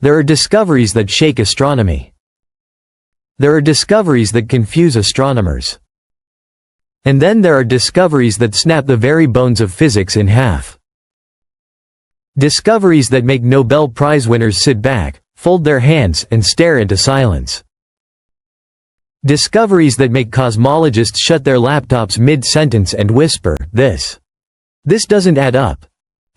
There are discoveries that shake astronomy. There are discoveries that confuse astronomers. And then there are discoveries that snap the very bones of physics in half. Discoveries that make Nobel Prize winners sit back, fold their hands, and stare into silence. Discoveries that make cosmologists shut their laptops mid-sentence and whisper, This doesn't add up."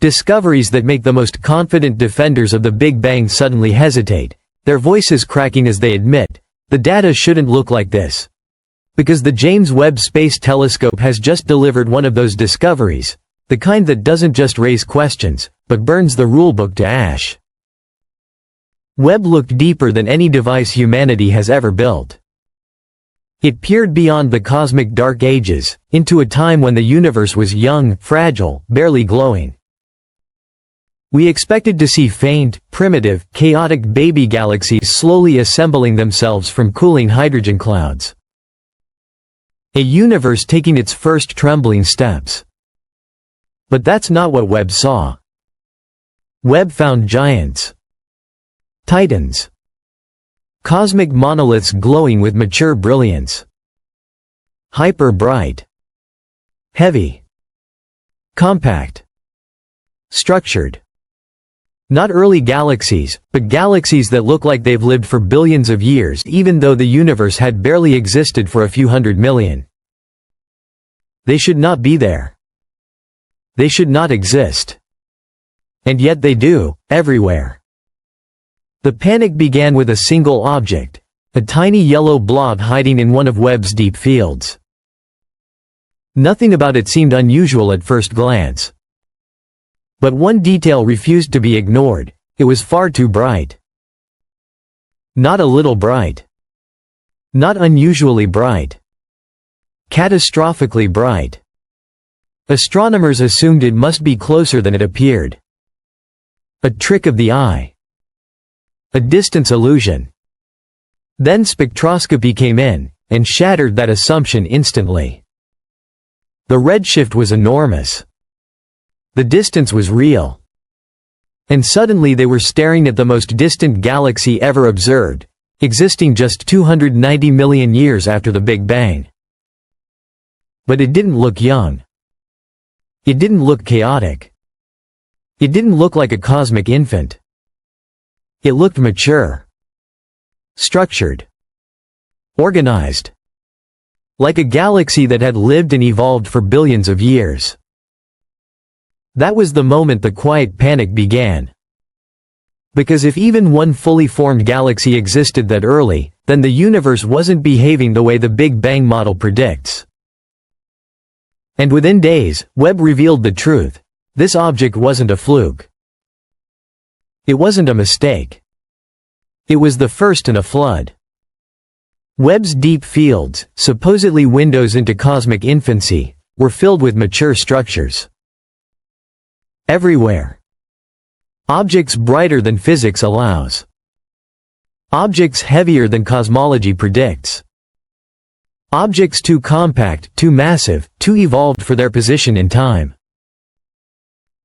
Discoveries that make the most confident defenders of the Big Bang suddenly hesitate, their voices cracking as they admit, "The data shouldn't look like this." Because the James Webb Space Telescope has just delivered one of those discoveries, the kind that doesn't just raise questions, but burns the rulebook to ash. Webb looked deeper than any device humanity has ever built. It peered beyond the cosmic dark ages, into a time when the universe was young, fragile, barely glowing. We expected to see faint, primitive, chaotic baby galaxies slowly assembling themselves from cooling hydrogen clouds. A universe taking its first trembling steps. But that's not what Webb saw. Webb found giants. Titans. Cosmic monoliths glowing with mature brilliance. Hyper-bright. Heavy. Compact. Structured. Not early galaxies, but galaxies that look like they've lived for billions of years even though the universe had barely existed for a few hundred million. They should not be there. They should not exist. And yet they do, everywhere. The panic began with a single object, a tiny yellow blob hiding in one of Webb's deep fields. Nothing about it seemed unusual at first glance. But one detail refused to be ignored: it was far too bright. Not a little bright. Not unusually bright. Catastrophically bright. Astronomers assumed it must be closer than it appeared. A trick of the eye. A distance illusion. Then spectroscopy came in, and shattered that assumption instantly. The redshift was enormous. The distance was real. And suddenly they were staring at the most distant galaxy ever observed, existing just 290 million years after the Big Bang. But it didn't look young. It didn't look chaotic. It didn't look like a cosmic infant. It looked mature. Structured. Organized. Like a galaxy that had lived and evolved for billions of years. That was the moment the quiet panic began. Because if even one fully formed galaxy existed that early, then the universe wasn't behaving the way the Big Bang model predicts. And within days, Webb revealed the truth. This object wasn't a fluke. It wasn't a mistake. It was the first in a flood. Webb's deep fields, supposedly windows into cosmic infancy, were filled with mature structures. Everywhere. Objects brighter than physics allows. Objects heavier than cosmology predicts. Objects too compact, too massive, too evolved for their position in time.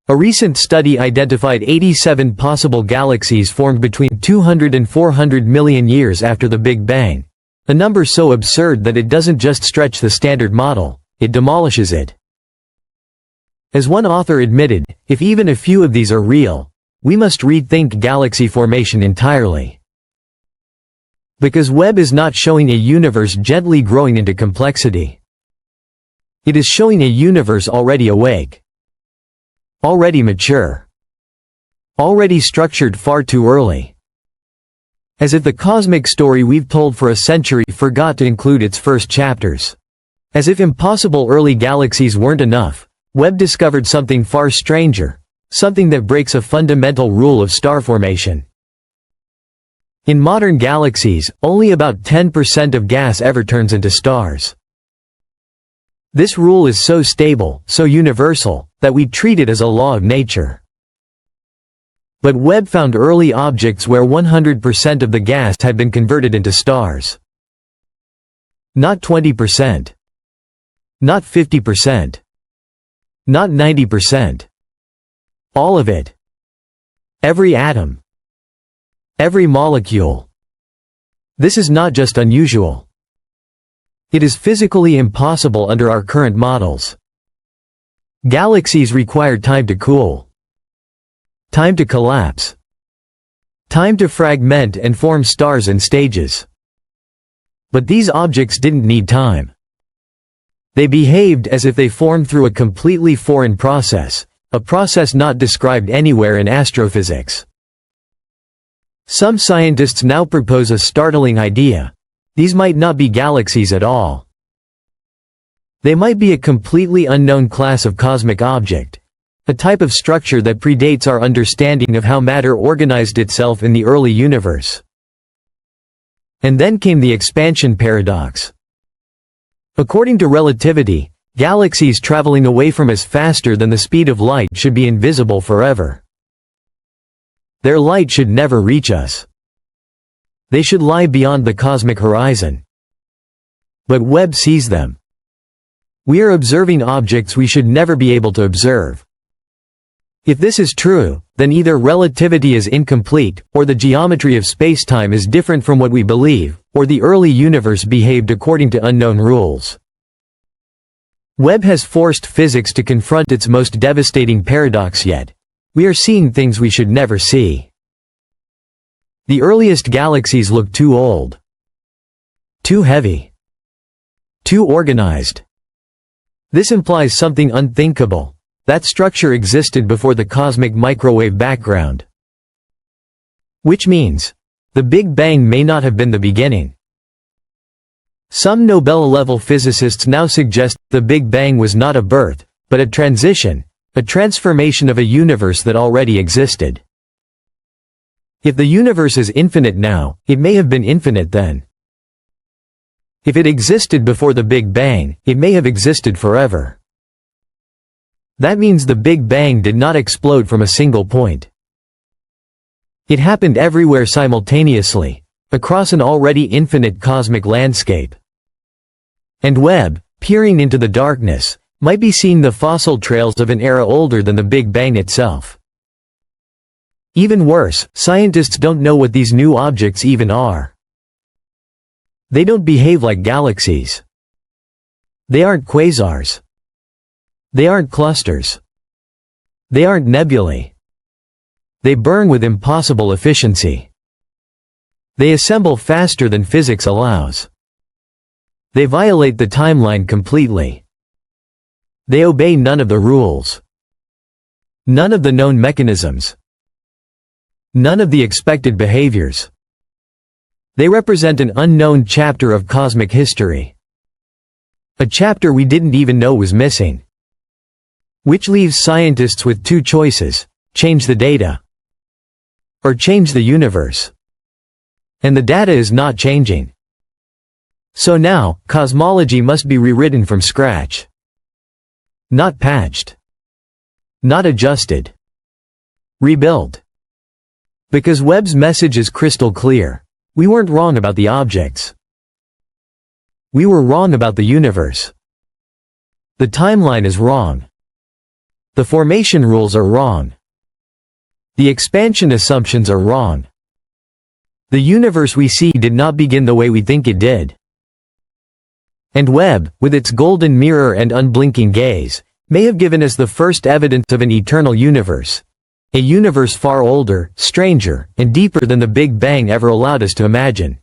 A recent study identified 87 possible galaxies formed between 200 and 400 million years after the Big Bang, a number so absurd that it doesn't just stretch the standard model, it demolishes it. As one author admitted, if even a few of these are real, we must rethink galaxy formation entirely. Because Webb is not showing a universe gently growing into complexity. It is showing a universe already awake. Already mature. Already structured far too early. As if the cosmic story we've told for a century forgot to include its first chapters. As if impossible early galaxies weren't enough, Webb discovered something far stranger, something that breaks a fundamental rule of star formation. In modern galaxies, only about 10% of gas ever turns into stars. This rule is so stable, so universal, that we treat it as a law of nature. But Webb found early objects where 100% of the gas had been converted into stars. Not 20%. Not 50%. Not 90%. All of it. Every atom. every molecule. This is not just unusual. It is physically impossible under our current models. Galaxies require time to cool, time to collapse, time to fragment and form stars and stages. But these objects didn't need time. They behaved as if they formed through a completely foreign process, a process not described anywhere in astrophysics. Some scientists now propose a startling idea. These might not be galaxies at all. They might be a completely unknown class of cosmic object, a type of structure that predates our understanding of how matter organized itself in the early universe. And then came the expansion paradox. According to relativity, galaxies traveling away from us faster than the speed of light should be invisible forever. Their light should never reach us. They should lie beyond the cosmic horizon. But Webb sees them. We are observing objects we should never be able to observe. If this is true, then either relativity is incomplete, or the geometry of spacetime is different from what we believe, or the early universe behaved according to unknown rules. Webb has forced physics to confront its most devastating paradox yet. We are seeing things we should never see. The earliest galaxies look too old, too heavy, too organized. This implies something unthinkable. That structure existed before the cosmic microwave background. Which means, the Big Bang may not have been the beginning. Some Nobel-level physicists now suggest the Big Bang was not a birth, but a transition, a transformation of a universe that already existed. If the universe is infinite now, it may have been infinite then. If it existed before the Big Bang, it may have existed forever. That means the Big Bang did not explode from a single point. It happened everywhere simultaneously, across an already infinite cosmic landscape. And Webb, peering into the darkness, might be seeing the fossil trails of an era older than the Big Bang itself. Even worse, scientists don't know what these new objects even are. They don't behave like galaxies. They aren't quasars. They aren't clusters. They aren't nebulae. They burn with impossible efficiency. They assemble faster than physics allows. They violate the timeline completely. They obey none of the rules. None of the known mechanisms. None of the expected behaviors. They represent an unknown chapter of cosmic history. A chapter we didn't even know was missing. Which leaves scientists with two choices: change the data, or change the universe. And the data is not changing. So now, cosmology must be rewritten from scratch. Not patched. Not adjusted. Rebuilt. Because Webb's message is crystal clear. We weren't wrong about the objects. We were wrong about the universe. The timeline is wrong. The formation rules are wrong. The expansion assumptions are wrong. The universe we see did not begin the way we think it did. And Webb, with its golden mirror and unblinking gaze, may have given us the first evidence of an eternal universe. A universe far older, stranger, and deeper than the Big Bang ever allowed us to imagine.